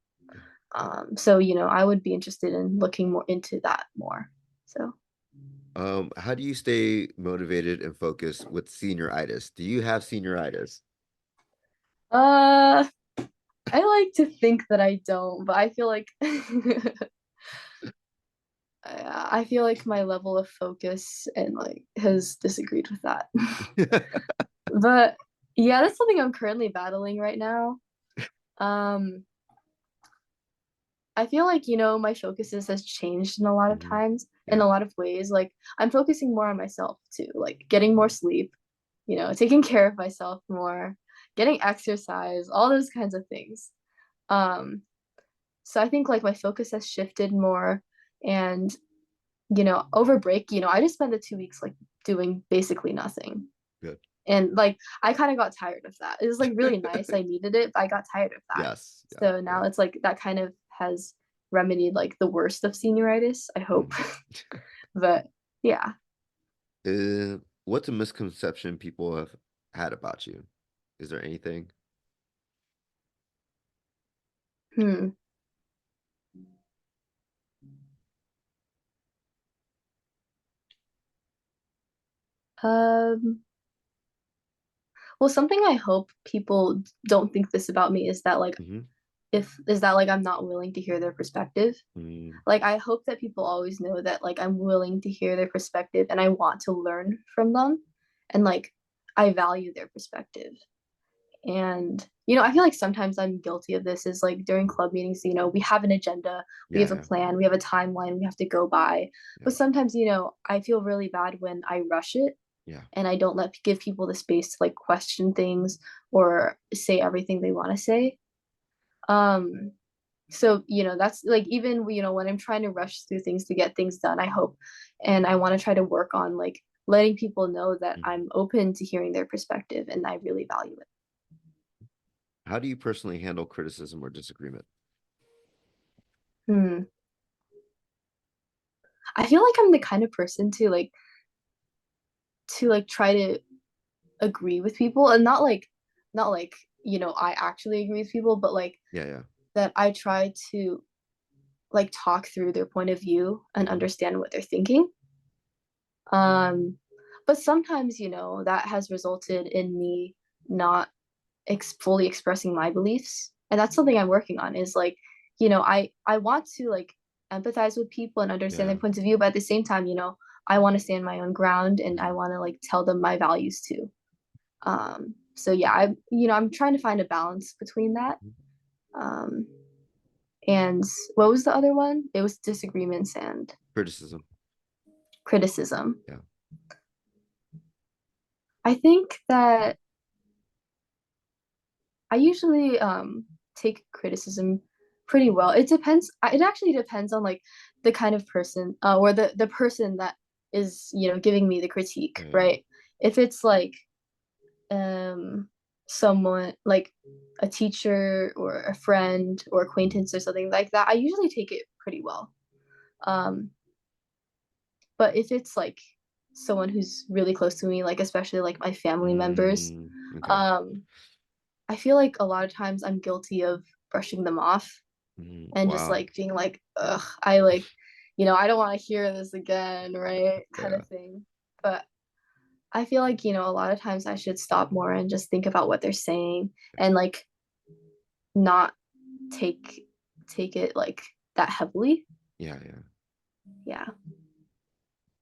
Speaker 2: So I would be interested in looking more into that more. So
Speaker 1: How do you stay motivated and focused with senioritis? Do you have senioritis?
Speaker 2: uh I like to think that I don't, but I feel like I feel like my level of focus and like has disagreed with that. But yeah, that's something I'm currently battling right now. Um, I feel like, my focuses has changed in a lot of
Speaker 1: Mhm.
Speaker 2: times, in
Speaker 1: Yeah.
Speaker 2: a lot of ways. Like I'm focusing more on myself too, like getting more sleep, taking care of myself more, getting exercise, all those kinds of things. Um, so I think like my focus has shifted more and over break, I just spent the 2 weeks like doing basically nothing.
Speaker 1: Good.
Speaker 2: And like I kind of got tired of that. It was like really nice. I needed it, but I got tired of that.
Speaker 1: Yes. Yeah.
Speaker 2: So
Speaker 1: Yeah.
Speaker 2: now it's like that kind of has remedied like the worst of senioritis, I hope.
Speaker 1: Mm.
Speaker 2: But yeah.
Speaker 1: What's a misconception people have had about you? Is there anything?
Speaker 2: Hmm. Um, well, something I hope people don't think this about me is that like
Speaker 1: Hmm.
Speaker 2: if is that like I'm not willing to hear their perspective.
Speaker 1: Mm,
Speaker 2: Like I hope that people always know that like I'm willing to hear their perspective and I want to learn from them and like I value their perspective. And I feel like sometimes I'm guilty of this is like during club meetings, we have an agenda, we have a
Speaker 1: yeah.
Speaker 2: plan, we have a timeline we have to go by.
Speaker 1: Yeah.
Speaker 2: But sometimes, I feel really bad when I rush it
Speaker 1: Yeah.
Speaker 2: and I don't give people the space to like question things or say everything they want to say. Um so that's like even when I'm trying to rush through things to get things done, I hope and I want to try to work on like letting people know that
Speaker 1: Mhm.
Speaker 2: I'm open to hearing their perspective and I really value it.
Speaker 1: How do you personally handle criticism or disagreement?
Speaker 2: Hmm. I feel like I'm the kind of person to try to agree with people and not like I actually agree with people, but like
Speaker 1: Yeah. Yeah.
Speaker 2: that I try to like talk through their point of view and
Speaker 1: Hmm.
Speaker 2: understand what they're thinking. Um, but sometimes, that has resulted in me not fully expressing my beliefs. And that's something I'm working on is like, I want to like empathize with people and understand
Speaker 1: Yeah.
Speaker 2: their points of view, but at the same time, I want to stand my own ground and I
Speaker 1: Mhm.
Speaker 2: want to like tell them my values too. So yeah, I'm trying to find a balance between that.
Speaker 1: Mhm.
Speaker 2: Um, and what was the other one? It was disagreements and
Speaker 1: Criticism.
Speaker 2: criticism.
Speaker 1: Yeah.
Speaker 2: I think that I usually take criticism pretty well. It depends. It actually depends on like the kind of person or the person that is giving me the critique,
Speaker 1: Yeah. Yeah.
Speaker 2: right? If it's like um someone like a teacher or a friend or acquaintance or something like that, I usually take it pretty well. Um, but if it's like someone who's really close to me, like especially like my family members,
Speaker 1: Okay.
Speaker 2: um, I feel like a lot of times I'm guilty of brushing them off and just
Speaker 1: Wow.
Speaker 2: like being like, ugh, I like, I don't want to hear this again, right? Kind
Speaker 1: Yeah.
Speaker 2: of thing. But I feel like, a lot of times I should stop more and just think about what they're saying and like not take take it like that heavily.
Speaker 1: Yeah. Yeah.
Speaker 2: Yeah.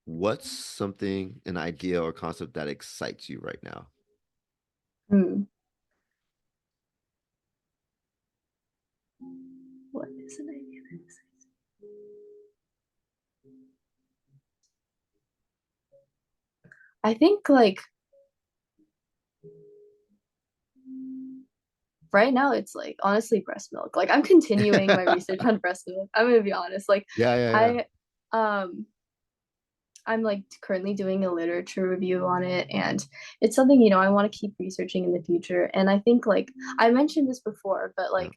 Speaker 1: What's something, an idea or concept that excites you right now?
Speaker 2: Hmm. What is an idea that excites me? I think like right now it's like honestly breast milk. Like I'm continuing my research on breast milk. I'm gonna be honest. Like
Speaker 1: Yeah. Yeah. Yeah.
Speaker 2: I um I'm like currently doing a literature review on it and it's something I want to keep researching in the future. And I think like I mentioned this before, but
Speaker 1: Yeah.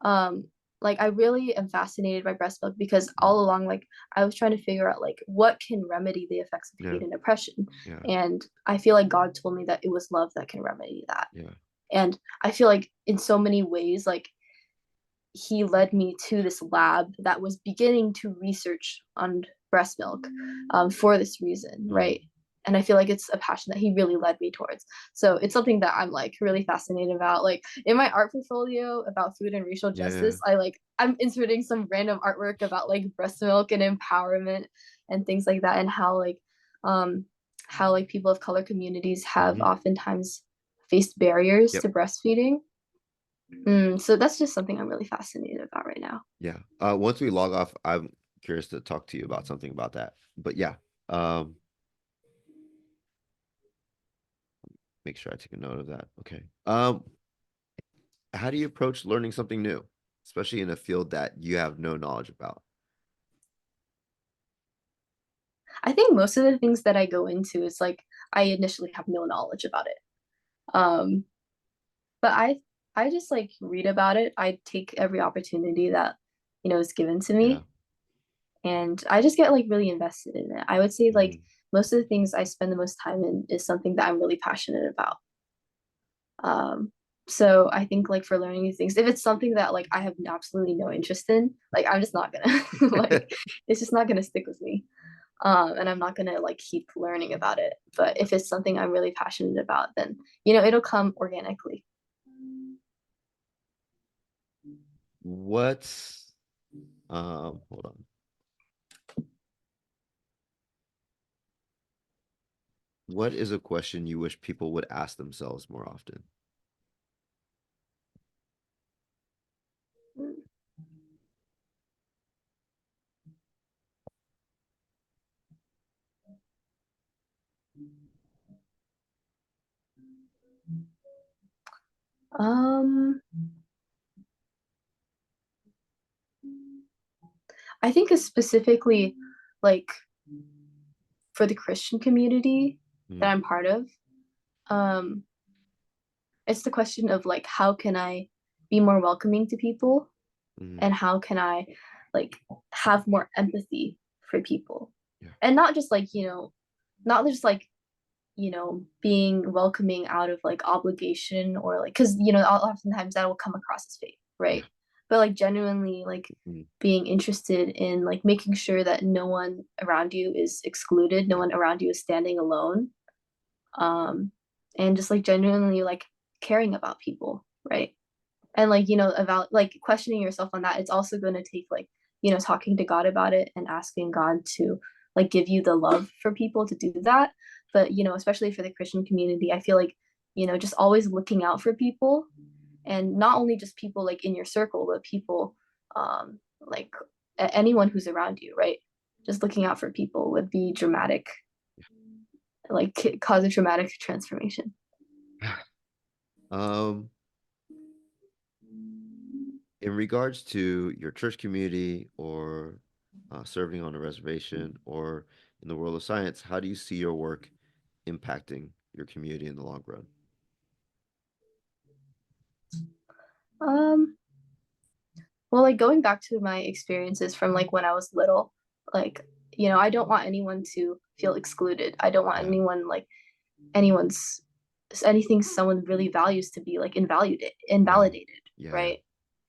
Speaker 2: um like I really am fascinated by breast milk because
Speaker 1: Mhm.
Speaker 2: all along like I was trying to figure out like what can remedy the effects of
Speaker 1: Yeah.
Speaker 2: hate and depression.
Speaker 1: Yeah.
Speaker 2: And I feel like God told me that it was love that can remedy that.
Speaker 1: Yeah.
Speaker 2: And I feel like in so many ways like he led me to this lab that was beginning to research on breast milk for this reason,
Speaker 1: Mm.
Speaker 2: right? And I feel like it's a passion that he really led me towards. So it's something that I'm like really fascinated about. Like in my art portfolio about food and racial
Speaker 1: Yeah.
Speaker 2: justice, I'm inserting some random artwork about like breast milk and empowerment and things like that, and um how like people of color communities have
Speaker 1: Hmm.
Speaker 2: oftentimes faced barriers
Speaker 1: Yep.
Speaker 2: to breastfeeding. So that's just something I'm really fascinated about right now.
Speaker 1: Yeah. Once we log off, I'm curious to talk to you about something about that. But yeah, um, make sure I take a note of that. Okay. How do you approach learning something new, especially in a field that you have no knowledge about?
Speaker 2: I think most of the things that I go into is like I initially have no knowledge about it. Um, but I just like read about it. I take every opportunity that is given to
Speaker 1: Yeah.
Speaker 2: me, and I just get like really invested in it. I would say like
Speaker 1: Mhm.
Speaker 2: most of the things I spend the most time in is something that I'm really passionate about. Um, so I think like for learning these things, if it's something that like I have absolutely no interest in, like I'm just not gonna like it's just not gonna stick with me. And I'm not gonna like keep learning about it. But if it's something I'm really passionate about, then it'll come organically.
Speaker 1: What's hold on. What is a question you wish people would ask themselves more often?
Speaker 2: Um, I think it's specifically like for the Christian community that
Speaker 1: Mm,
Speaker 2: I'm part of. Um, it's the question of like how can I be more welcoming to people,
Speaker 1: mm,
Speaker 2: and how can I like have more empathy for people,
Speaker 1: yeah,
Speaker 2: and not just like being welcoming out of like obligation, or like because oftentimes that will come across as fake,
Speaker 1: yeah.
Speaker 2: right? But like genuinely like
Speaker 1: Mm,
Speaker 2: being interested in like making sure that no one around you is excluded, no
Speaker 1: yeah,
Speaker 2: one around you is standing alone, um and just like genuinely like caring about people, right? And like about like questioning yourself on that, it's also going to take like talking to God about it and asking God to like give you the love for people to do that. But especially for the Christian community, I feel like just always looking out for people, and not only just people like in your circle, but people like anyone who's around you, right? Just looking out for people would be dramatic, like cause a dramatic transformation.
Speaker 1: yeah. Um, in regards to your church community or serving on a reservation or in the world of science, how do you see your work impacting your community in the long run?
Speaker 2: um Well, like going back to my experiences from like when I was little, like, I don't want anyone to feel excluded. I don't want
Speaker 1: Yeah,
Speaker 2: anyone's anything someone really values to be like
Speaker 1: yeah,
Speaker 2: invalidated,
Speaker 1: yeah,
Speaker 2: right?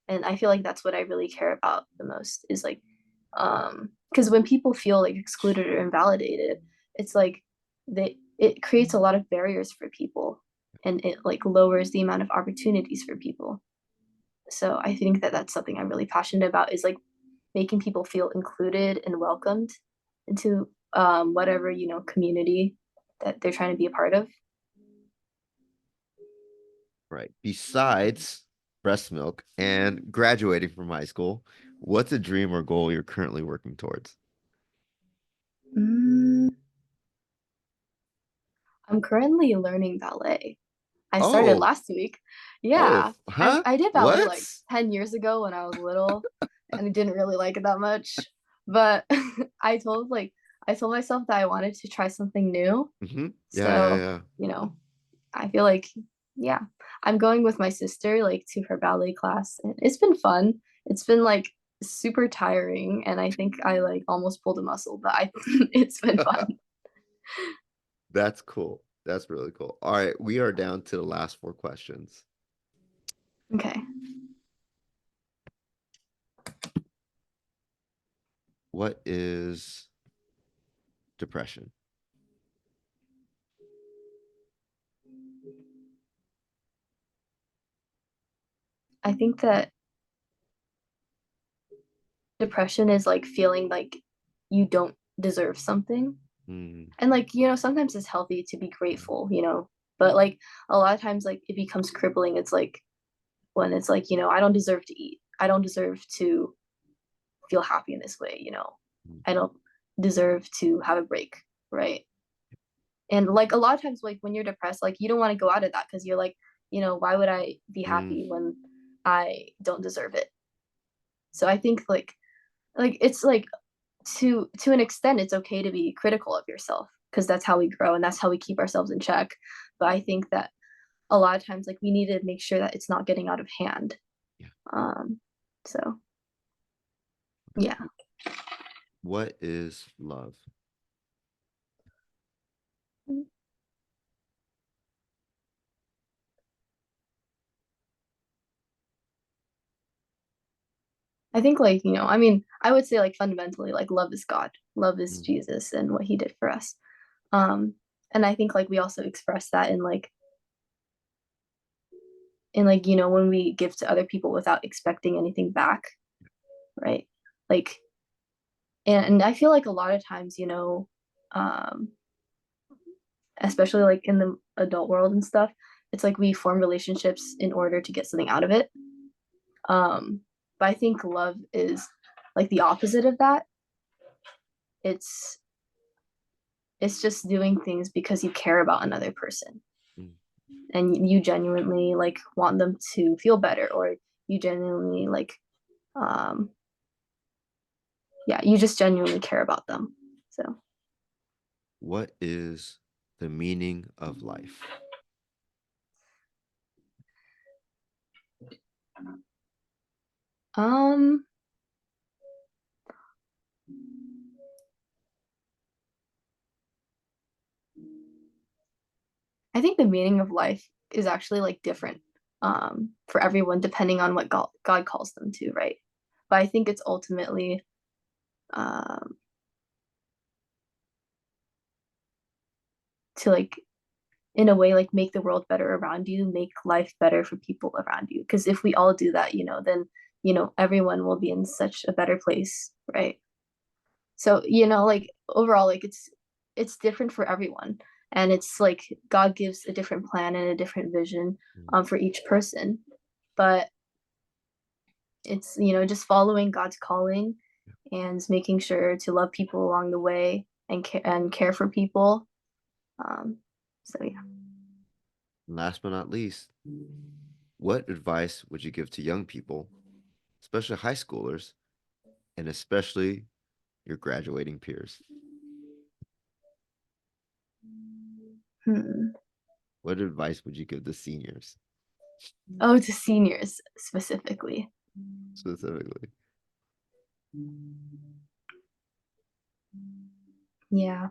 Speaker 2: And I feel like that's what I really care about the most is like because when people feel like excluded or invalidated, it's like it creates a lot of barriers for people, and it like lowers the amount of opportunities for people. So I think that that's something I'm really passionate about is like making people feel included and welcomed into whatever community that they're trying to be a part of.
Speaker 1: right. Besides breast milk and graduating from high school, what's a dream or goal you're currently working towards?
Speaker 2: Mm, I'm currently learning ballet. I started
Speaker 1: Oh,
Speaker 2: last week.
Speaker 1: oh,
Speaker 2: Yeah,
Speaker 1: huh?
Speaker 2: I did ballet
Speaker 1: What?
Speaker 2: like 10 years ago when I was little, and I didn't really like it that much. But I told myself that I wanted to try something new.
Speaker 1: Hmm. Yeah, yeah,
Speaker 2: So,
Speaker 1: yeah.
Speaker 2: I feel like, yeah, I'm going with my sister like to her ballet class, and it's been fun. It's been like super tiring, and I think I like almost pulled a muscle, but I it's been fun.
Speaker 1: That's cool. That's really cool. All right, we are down to the last four questions.
Speaker 2: Okay.
Speaker 1: What is depression?
Speaker 2: I think that depression is like feeling like you don't deserve something.
Speaker 1: Mm,
Speaker 2: And like, sometimes it's healthy to be grateful, but like a lot of times like it becomes crippling. It's like when it's like, I don't deserve to eat. I don't deserve to feel happy in this way.
Speaker 1: mm,
Speaker 2: I don't deserve to have a break, right? And like a lot of times like when you're depressed, like you don't want to go out of that because you're like, why would I be
Speaker 1: mm,
Speaker 2: happy when I don't deserve it? So I think like it's like to an extent it's okay to be critical of yourself because that's how we grow and that's how we keep ourselves in check. But I think that a lot of times like we need to make sure that it's not getting out of hand.
Speaker 1: yeah.
Speaker 2: um so yeah.
Speaker 1: What is love?
Speaker 2: I think like, I mean, I would say like fundamentally like love is God, love is
Speaker 1: Mm,
Speaker 2: Jesus and what he did for us. um and I think like we also express that in like when we give to other people without expecting anything back, right? Like, and I feel like a lot of times, um especially like in the adult world and stuff, it's like we form relationships in order to get something out of it. um but I think love is like the opposite of that. It's it's just doing things because you care about another person
Speaker 1: mm.
Speaker 2: and you genuinely like want them to feel better, or you genuinely like um yeah, you just genuinely care about them. So
Speaker 1: What is the meaning of life?
Speaker 2: um I think the meaning of life is actually like different for everyone depending on what God calls them to, right? But I think it's ultimately um to like in a way like make the world better around you, make life better for people around you, because if we all do that, then everyone will be in such a better place, right? So like overall like it's different for everyone, and it's like God gives a different plan and a different vision
Speaker 1: Mm,
Speaker 2: for each person. But it's just following God's calling and making sure to love people along the way and care for people. So yeah.
Speaker 1: Last but not least, what advice would you give to young people, especially high schoolers, and especially your graduating peers?
Speaker 2: Hmm.
Speaker 1: What advice would you give the seniors
Speaker 2: Oh, to seniors specifically.
Speaker 1: specifically?
Speaker 2: Yeah.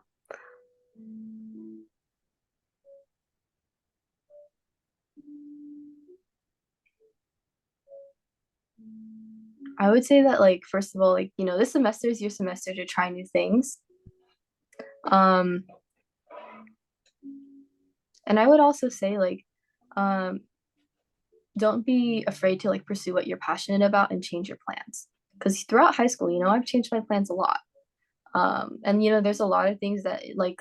Speaker 2: I would say that like first of all, like, this semester is your semester to try new things. Um and I would also say like um don't be afraid to like pursue what you're passionate about and change your plans. Because throughout high school, I've changed my plans a lot. And there's a lot of things that like,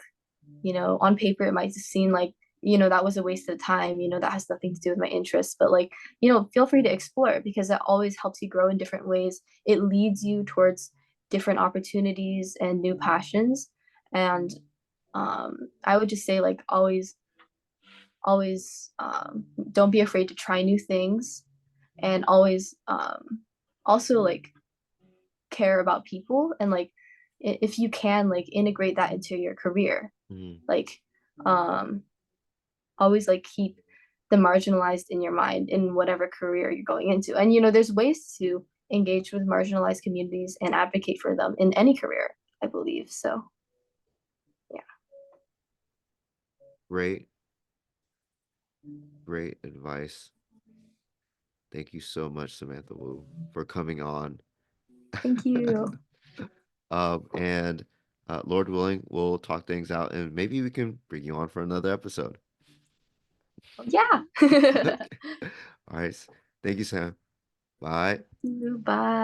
Speaker 2: on paper it might seem like, that was a waste of time, that has nothing to do with my interests. But like, feel free to explore because that always helps you grow in different ways. It leads you towards different opportunities and new passions. And I would just say like always don't be afraid to try new things, and always also like care about people, and like if you can like integrate that into your career,
Speaker 1: Mm,
Speaker 2: like um always like keep the marginalized in your mind in whatever career you're going into. And there's ways to engage with marginalized communities and advocate for them in any career, I believe. So yeah.
Speaker 1: great, great advice. Thank you so much, Samantha Wu, for coming on.
Speaker 2: Thank you.
Speaker 1: And Lord willing, we'll talk things out and maybe we can bring you on for another episode.
Speaker 2: Yeah.
Speaker 1: Okay. All right. Thank you, Sam. Bye.
Speaker 2: Bye.